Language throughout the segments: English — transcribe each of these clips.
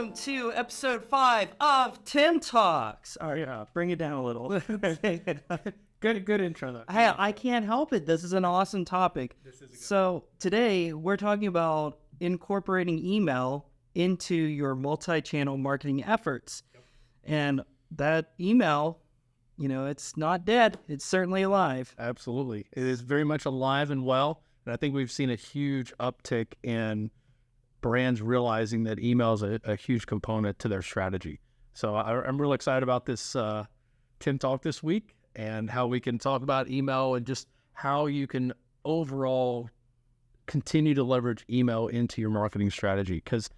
welcome to episode 5 of Tim Talks. Oh yeah, bring it down a little. Good intro though. I can't help it. This is an awesome topic. So today we're talking about incorporating email into your multi-channel marketing efforts. Yep. And that email, it's not dead. It's certainly alive. Absolutely. It is very much alive and well. And I think we've seen a huge uptick in brands realizing that email is a huge component to their strategy. So I'm really excited about this Tim Talk this week and how we can talk about email and just how you can overall continue to leverage email into your marketing strategy. Because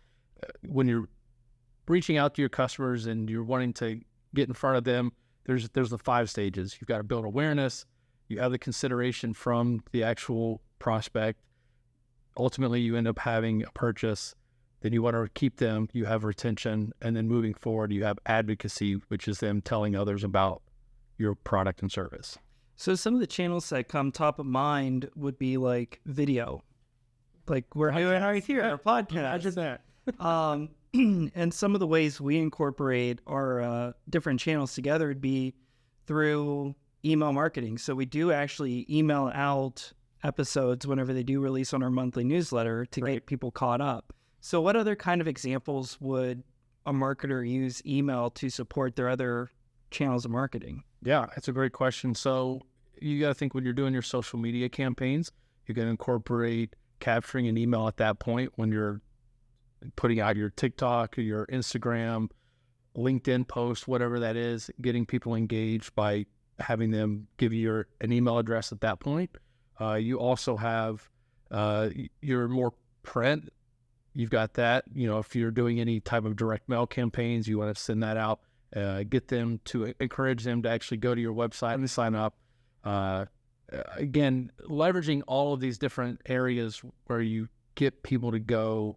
when you're reaching out to your customers and you're wanting to get in front of them, there's the 5 stages. You've got to build awareness. You have the consideration from the actual prospect. Ultimately, you end up having a purchase. Then you want to keep them. You have retention. And then moving forward, you have advocacy, which is them telling others about your product and service. So some of the channels that come top of mind would be like video. Like we're doing right here, our podcast. I just that. And some of the ways we incorporate our different channels together would be through email marketing. So we do actually email out episodes whenever they do release on our monthly newsletter to get people caught up. So what other kind of examples would a marketer use email to support their other channels of marketing? Yeah, that's a great question. So you got to think when you're doing your social media campaigns, you can incorporate capturing an email at that point when you're putting out your TikTok or your Instagram, LinkedIn post, whatever that is, getting people engaged by having them give you an email address at that point. You also have your more print. You've got that. If you're doing any type of direct mail campaigns, you want to send that out. Get them to encourage them to actually go to your website and sign up. Again, leveraging all of these different areas where you get people to go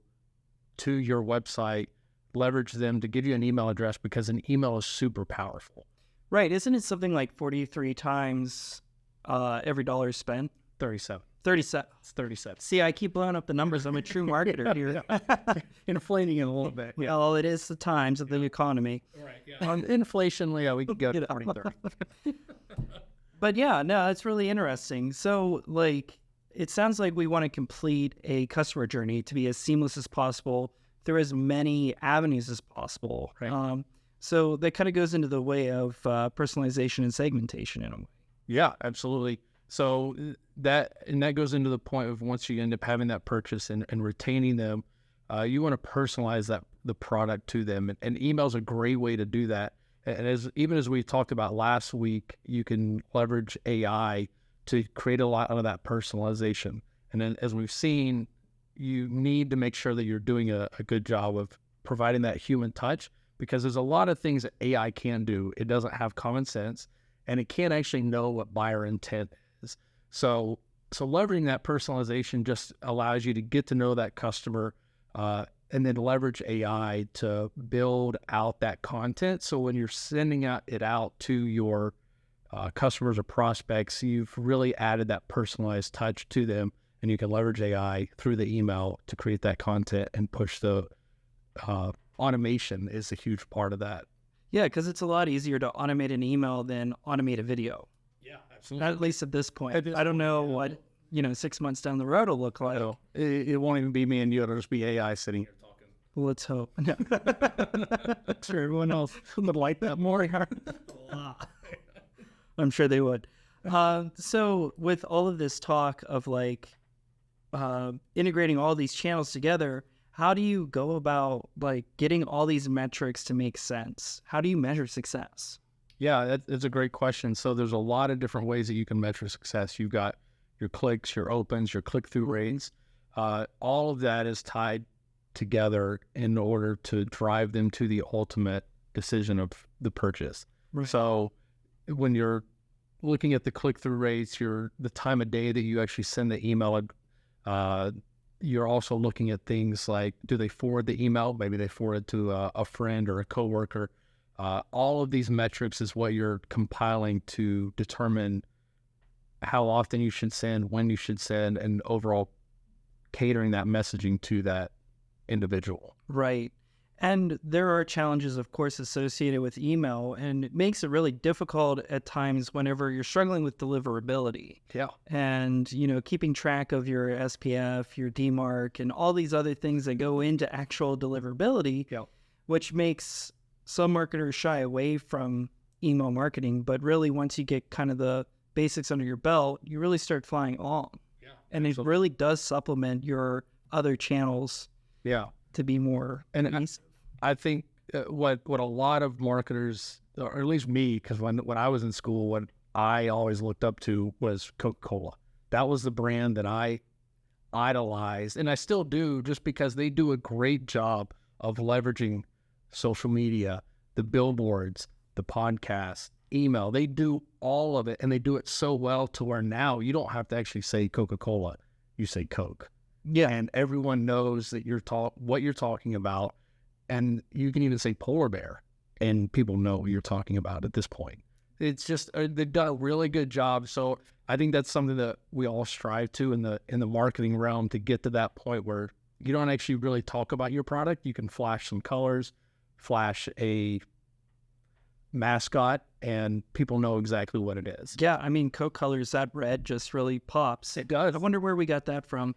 to your website, leverage them to give you an email address because an email is super powerful. Right. Isn't it something like 43 times every dollar spent? 37. 37. It's 37. See, I keep blowing up the numbers. I'm a true marketer here. Inflating it a little bit. Yeah. Well, it is the times of the economy. Right. Yeah. Inflation, we could go to 2030. But yeah, no, that's really interesting. So, it sounds like we want to complete a customer journey to be as seamless as possible through as many avenues as possible. Right. So that kind of goes into the way of personalization and segmentation in a way. Yeah, absolutely. So that goes into the point of once you end up having that purchase and retaining them, you want to personalize the product to them. And email is a great way to do that. And even as we talked about last week, you can leverage AI to create a lot of that personalization. And then as we've seen, you need to make sure that you're doing a good job of providing that human touch, because there's a lot of things that AI can do. It doesn't have common sense, and it can't actually know what buyer intent is. So leveraging that personalization just allows you to get to know that customer, and then leverage AI to build out that content. So when you're sending it out to your customers or prospects, you've really added that personalized touch to them, and you can leverage AI through the email to create that content and push the automation is a huge part of that. Yeah, because it's a lot easier to automate an email than automate a video. Yeah, absolutely. At least at this point. I don't know what 6 months down the road will look like. No, it won't even be me and you. It'll just be AI sitting here talking. Well, let's hope. Sure, everyone else would like that more. I'm sure they would. So with all of this talk of integrating all these channels together, how do you go about getting all these metrics to make sense? How do you measure success? Yeah, that's a great question. So there's a lot of different ways that you can measure success. You've got your clicks, your opens, your click-through rates. All of that is tied together in order to drive them to the ultimate decision of the purchase. Right. So when you're looking at the click-through rates, the time of day that you actually send the email, you're also looking at things like, do they forward the email? Maybe they forward it to a friend or a coworker. All of these metrics is what you're compiling to determine how often you should send, when you should send, and overall catering that messaging to that individual. Right. And there are challenges, of course, associated with email, and it makes it really difficult at times whenever you're struggling with deliverability. Yeah. And, keeping track of your SPF, your DMARC, and all these other things that go into actual deliverability, Yeah. which makes some marketers shy away from email marketing. But really, once you get kind of the basics under your belt, you really start flying along. Yeah. And it really does supplement your other channels to be more cohesive. I think what a lot of marketers, or at least me, because when I was in school, what I always looked up to was Coca-Cola. That was the brand that I idolized, and I still do, just because they do a great job of leveraging social media, the billboards, the podcast, email. They do all of it, and they do it so well to where now you don't have to actually say Coca-Cola. You say Coke. Yeah. And everyone knows that what you're talking about. And you can even say polar bear, and people know what you're talking about at this point. It's just, they've done a really good job. So I think that's something that we all strive to in the marketing realm, to get to that point where you don't actually really talk about your product. You can flash some colors, flash a mascot, and people know exactly what it is. Yeah, I mean, Coke colors, that red just really pops. It does. I wonder where we got that from.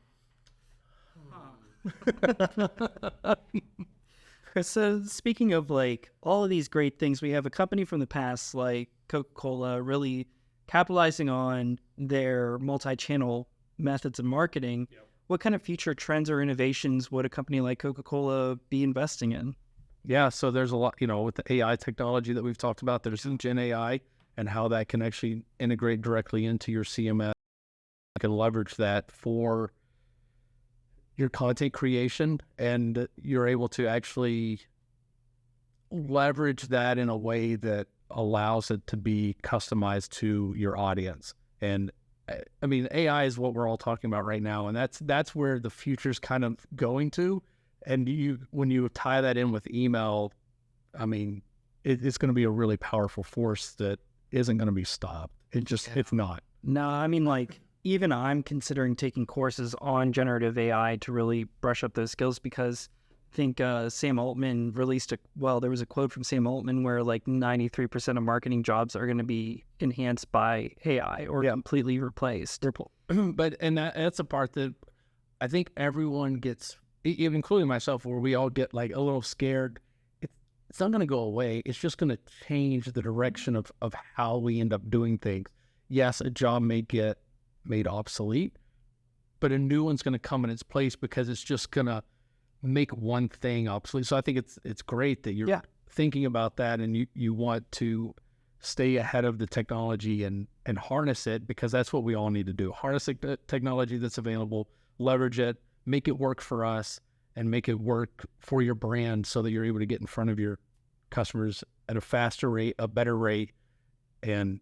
So speaking of like all of these great things, we have a company from the past like Coca-Cola really capitalizing on their multi-channel methods of marketing. Yep. What What kind of future trends or innovations would a company like Coca-Cola be investing in? Yeah, so there's a lot, with the AI technology that we've talked about, there's Gen AI and how that can actually integrate directly into your CMS. You can leverage that for your content creation, and you're able to actually leverage that in a way that allows it to be customized to your audience. And I mean, AI is what we're all talking about right now, and that's where the future's kind of going to. And when you tie that in with email, I mean, it's going to be a really powerful force that isn't going to be stopped. It's not. No, I mean, like, even I'm considering taking courses on generative AI to really brush up those skills, because I think Sam Altman there was a quote from Sam Altman where like 93% of marketing jobs are going to be enhanced by AI or completely replaced. But that's a part that I think everyone gets, even including myself, where we all get like a little scared. It's not going to go away. It's just going to change the direction of how we end up doing things. Yes, a job may get made obsolete, but a new one's going to come in its place, because it's just going to make one thing obsolete. So I think it's great that you're thinking about that, and you want to stay ahead of the technology and harness it, because that's what we all need to do. Harness the technology that's available, leverage it, make it work for us, and make it work for your brand, so that you're able to get in front of your customers at a faster rate, a better rate, and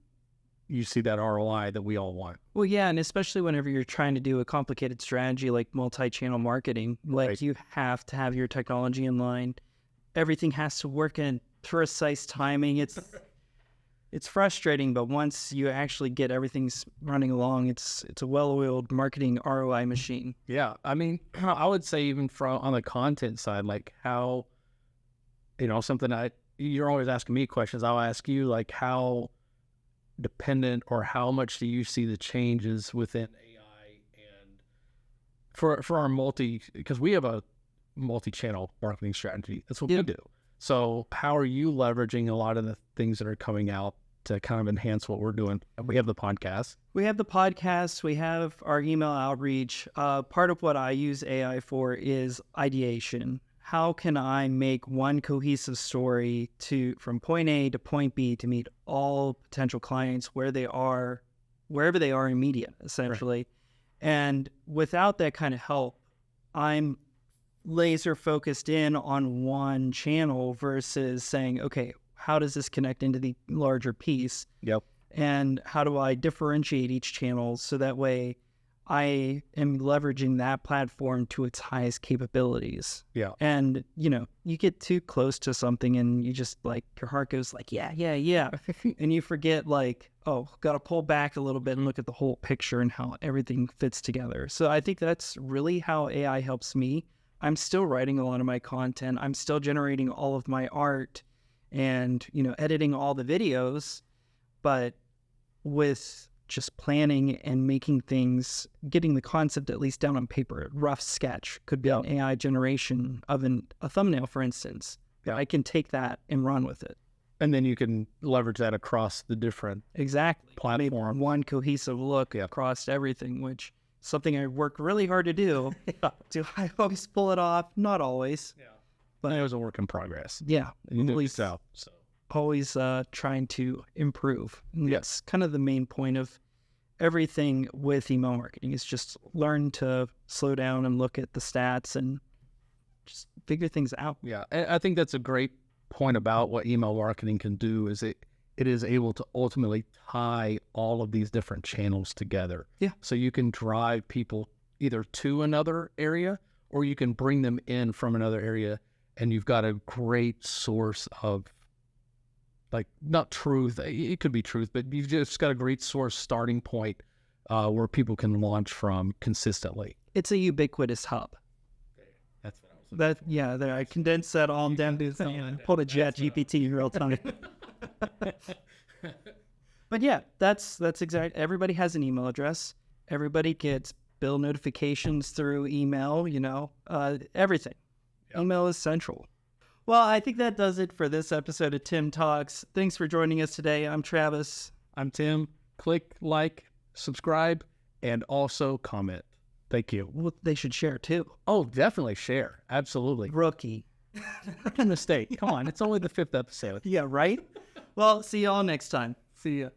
you see that ROI that we all want. Well, yeah, and especially whenever you're trying to do a complicated strategy like multi-channel marketing, like you have to have your technology in line. Everything has to work in precise timing. It's frustrating, but once you actually get everything running along, it's a well-oiled marketing ROI machine. Yeah, I mean, I would say even on the content side, like how, something you're always asking me questions. I'll ask you, like, how dependent or how much do you see the changes within AI and for our because we have a multi-channel marketing strategy. That's what we do. So how are you leveraging a lot of the things that are coming out to kind of enhance what we're doing? We have the podcast. We have our email outreach. Part of what I use AI for is ideation. How can I make one cohesive story from point A to point B to meet all potential clients wherever they are in media, essentially. Right. And without that kind of help, I'm laser focused in on one channel versus saying, okay, how does this connect into the larger piece? Yep. And how do I differentiate each channel so that way I am leveraging that platform to its highest capabilities? Yeah. And, you get too close to something and you just like, your heart goes like, yeah. And you forget like, oh, got to pull back a little bit and look at the whole picture and how everything fits together. So I think that's really how AI helps me I'm still writing a lot of my content. I'm still generating all of my art and, editing all the videos, but with just planning and making things, getting the concept at least down on paper, a rough sketch could be an AI generation of a thumbnail, for instance. Yeah. I can take that and run with it. And then you can leverage that across the different platforms. Maybe one cohesive look across everything, which is something I work really hard to do. Do I always pull it off? Not always. Yeah. But it was a work in progress. Yeah. Always trying to improve. And that's kind of the main point of everything with email marketing, is just learn to slow down and look at the stats and just figure things out. Yeah. And I think that's a great point about what email marketing can do, is it is able to ultimately tie all of these different channels together. Yeah. So you can drive people either to another area, or you can bring them in from another area, and you've got a great source of, like, not truth, it could be truth, but you've just got a great source starting point where people can launch from consistently. It's a ubiquitous hub. That's what I was I condensed that all down to and pulled a chat GPT in real time. But yeah, that's exact. Everybody has an email address. Everybody gets bill notifications through email, everything. Yep. Email is central. Well, I think that does it for this episode of Tim Talks. Thanks for joining us today. I'm Travis. I'm Tim. Click like, subscribe, and also comment. Thank you. Well, they should share too. Oh, definitely share. Absolutely. Rookie. Mistake. Come on. It's only the 5th episode. Yeah, right? Well, see y'all next time. See ya.